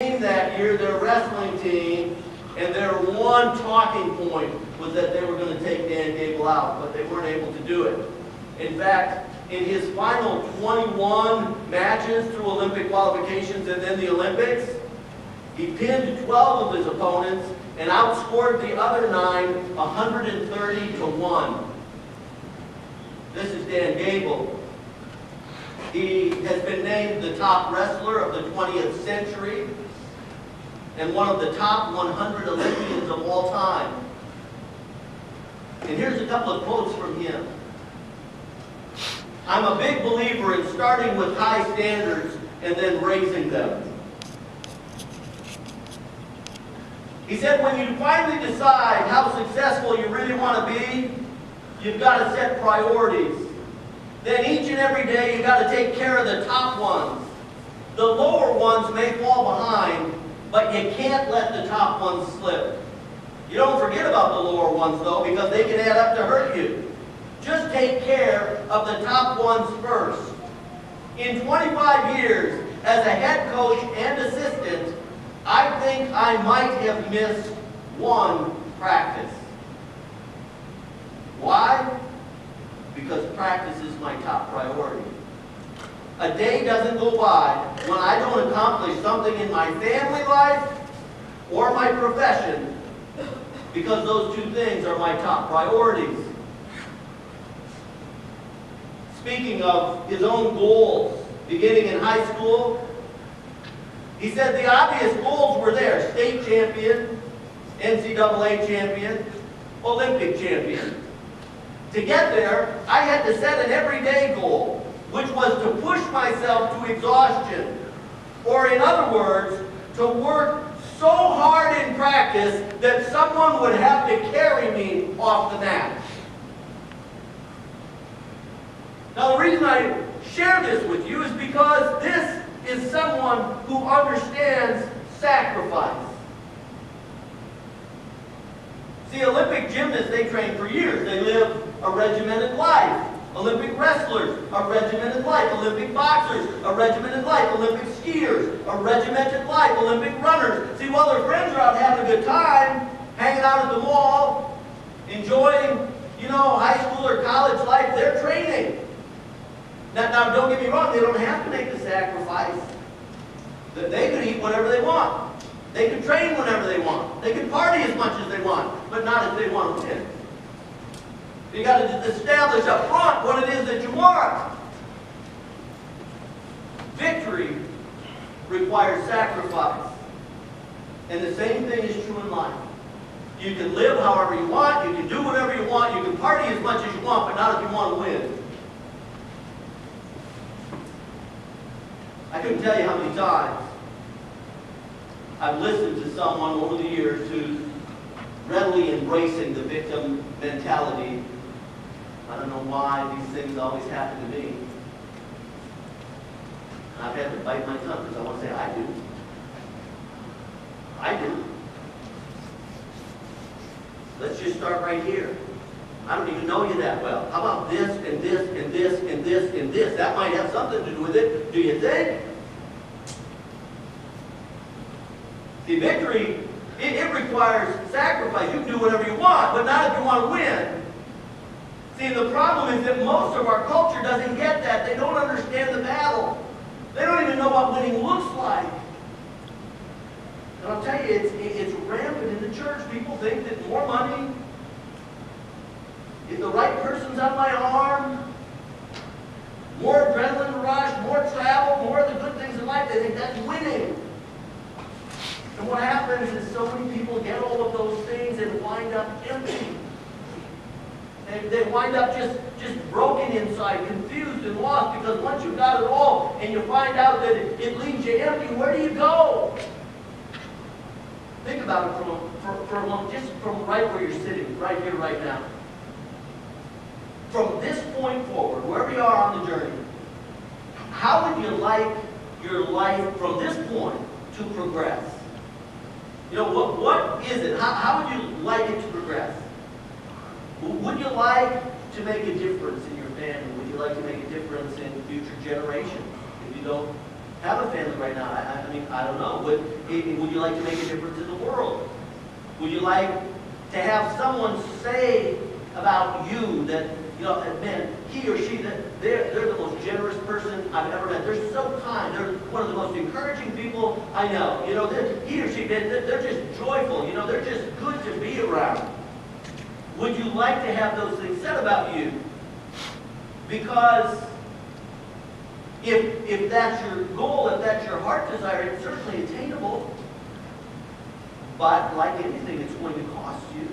That year, their wrestling team, and their one talking point was that they were going to take Dan Gable out, but they weren't able to do it. In fact, in his final 21 matches through Olympic qualifications and then the Olympics, he pinned 12 of his opponents and outscored the other 9 130-1. This is Dan Gable. He has been named the top wrestler of the 20th century and one of the top 100 Olympians of all time. And here's a couple of quotes from him. I'm a big believer in starting with high standards and then raising them. He said, when you finally decide how successful you really want to be, you've got to set priorities. Then each and every day you've got to take care of the top ones. The lower ones may fall behind, but you can't let the top ones slip. You don't forget about the lower ones, though, because they can add up to hurt you. Just take care of the top ones first. In 25 years as a head coach and assistant, I think I might have missed one practice. Why? Because practice is my top priority. A day doesn't go by when I don't accomplish something in my family life or my profession, because those two things are my top priorities. Speaking of his own goals, beginning in high school, he said the obvious goals were there: state champion, NCAA champion, Olympic champion. To get there, I had to set an everyday goal, which was to push myself to exhaustion. Or in other words, to work so hard in practice that someone would have to carry me off the mat. Now the reason I share this with you is because this is someone who understands sacrifice. See, Olympic gymnasts, they train for years. They live a regimented life. Olympic wrestlers, a regimented life. Olympic boxers, a regimented life. Olympic skiers, a regimented life. Olympic runners. See, while their friends are out having a good time, hanging out at the mall, enjoying, high school or college life, they're training. Now, don't get me wrong, they don't have to make the sacrifice. They could eat whatever they want. They could train whenever they want. They could party as much as they want, but not if they want to win. You got to establish up front what it is that you want. Victory requires sacrifice. And the same thing is true in life. You can live however you want, you can do whatever you want, you can party as much as you want, but not if you want to win. I couldn't tell you how many times I've listened to someone over the years who's readily embracing the victim mentality. I don't know why these things always happen to me. I've had to bite my tongue because I want to say, I do. I do. Let's just start right here. I don't even know you that well. How about this and this and this and this and this? That might have something to do with it, do you think? See, victory, it requires sacrifice. You can do whatever you want, but not if you want to win. See, the problem is that most of our culture doesn't get that. They don't understand the battle. They don't even know what winning looks like. And I'll tell you, it's rampant in the church. People think that more money, if the right person's on my arm, more adrenaline rush, more travel, more of the good things in life, they think that's winning. And what happens is so many people get all of those things and wind up empty. They wind up just broken inside, confused and lost, because once you've got it all and you find out that it leaves you empty, where do you go? Think about it for a moment, just from right where you're sitting, right here, right now. From this point forward, wherever you are on the journey, how would you like your life from this point to progress? What is it? How would you like it to progress? Would you like to make a difference in your family? Would you like to make a difference in future generations? If you don't have a family right now? I mean, I don't know. Would you like to make a difference in the world? Would you like to have someone say about you that, you know, man, he or she, that they're the most generous person I've ever met. They're so kind. They're one of the most encouraging people I know. You know, he or she, they're just joyful. You know, they're just good to be around. Would you like to have those things said about you? Because if that's your goal, if that's your heart desire, it's certainly attainable. But like anything, it's going to cost you.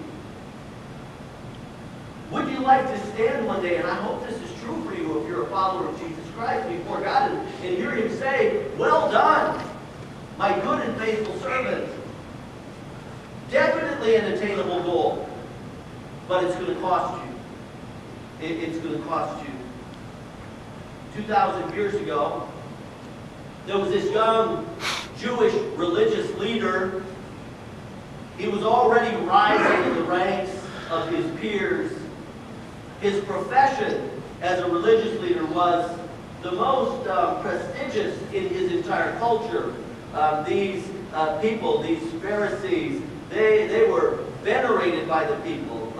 Would you like to stand one day, and I hope this is true for you if you're a follower of Jesus Christ, before God and hear Him say, "Well done, my good and faithful servant." Definitely an attainable goal, but it's going to cost you. It's going to cost you. 2,000 years ago, there was this young Jewish religious leader. He was already rising in the ranks of his peers. His profession as a religious leader was the most prestigious in his entire culture. These people, these Pharisees, they were venerated by the people.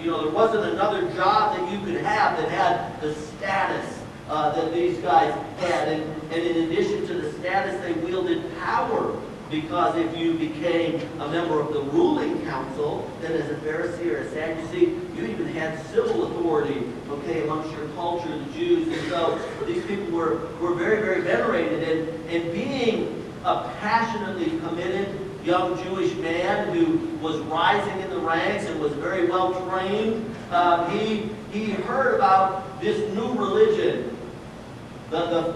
You know, there wasn't another job that you could have that had the status that these guys had. And in addition to the status, they wielded power. Because if you became a member of the ruling council, then as a Pharisee or a Sadducee, you even had civil authority, okay, amongst your culture, the Jews. And so these people were very, very venerated. And being a passionately committed young Jewish man who was rising in the ranks and was very well trained, he heard about this new religion.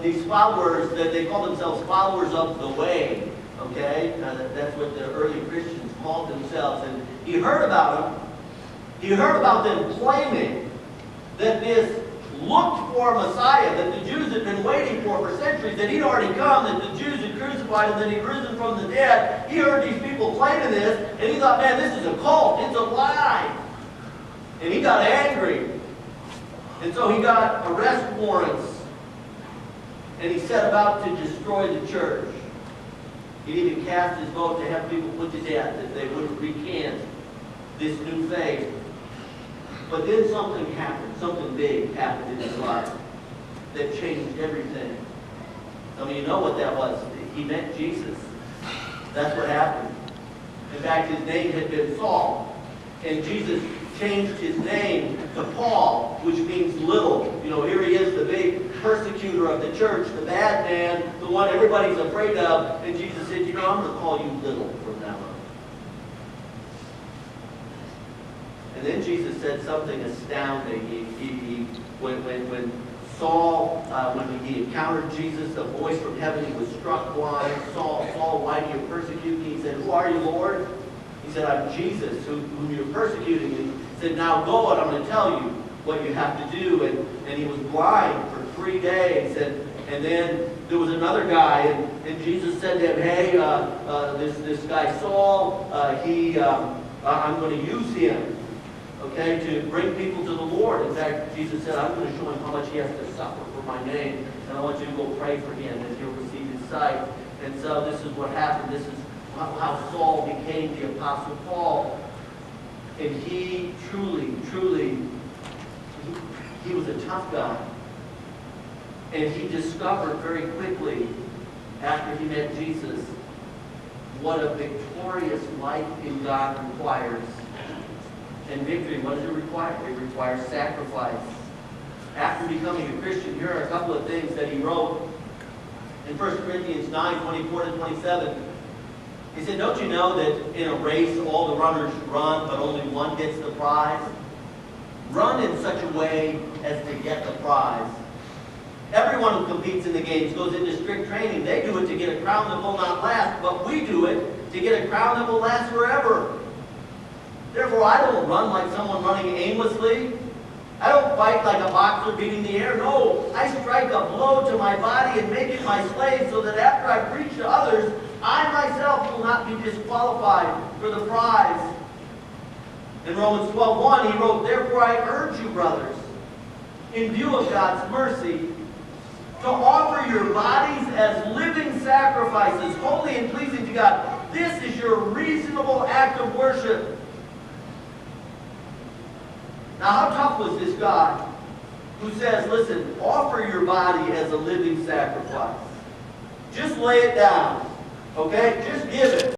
These followers, that they call themselves followers of the way. Okay, that's what the early Christians called themselves. And he heard about them. He heard about them claiming that this looked-for Messiah that the Jews had been waiting for centuries, that he'd already come, that the Jews had crucified him, that he'd risen from the dead. He heard these people claiming this, and he thought, man, this is a cult. It's a lie. And he got angry. And so he got arrest warrants. And he set about to destroy the church. He even cast his vote to have people put to death if they wouldn't recant this new faith. But then something happened. Something big happened in his life that changed everything. I mean, you know what that was. He met Jesus. That's what happened. In fact, his name had been Saul. And Jesus changed his name to Paul, which means little. You know, here he is, the big persecutor of the church, the bad man, the one everybody's afraid of. And Jesus said, you know, I'm going to call you little from now on. And then Jesus said something astounding. When Saul, when he encountered Jesus, the voice from heaven, he was struck blind. Saul, Saul, why do you persecute me? He said, who are you, Lord? He said, I'm Jesus, whom you're persecuting. And he said, now go and I'm going to tell you what you have to do. And he was blind for 3 days. And then there was another guy, and Jesus said to him, hey, this guy Saul, I'm going to use him, okay, to bring people to the Lord. In fact, Jesus said, I'm going to show him how much he has to suffer for my name. And I want you to go pray for him, and he'll receive his sight. And so this is what happened. This is how Saul became the Apostle Paul. And he truly, he was a tough guy. And he discovered very quickly, after he met Jesus, what a victorious life in God requires. And victory, what does it require? It requires sacrifice. After becoming a Christian, here are a couple of things that he wrote in 1 Corinthians 9, 24 to 27. He said, don't you know that in a race all the runners run, but only one gets the prize? Run in such a way as to get the prize. Everyone who competes in the games goes into strict training. They do it to get a crown that will not last, but we do it to get a crown that will last forever. Therefore, I don't run like someone running aimlessly. I don't fight like a boxer beating the air. No, I strike a blow to my body and make it my slave so that after I preach to others, I myself will not be disqualified for the prize. In Romans 12:1, he wrote, therefore I urge you, brothers, in view of God's mercy, to offer your bodies as living sacrifices, holy and pleasing to God. This is your reasonable act of worship. Now, how tough was this God who says, listen, offer your body as a living sacrifice? Just lay it down, okay? Just give it.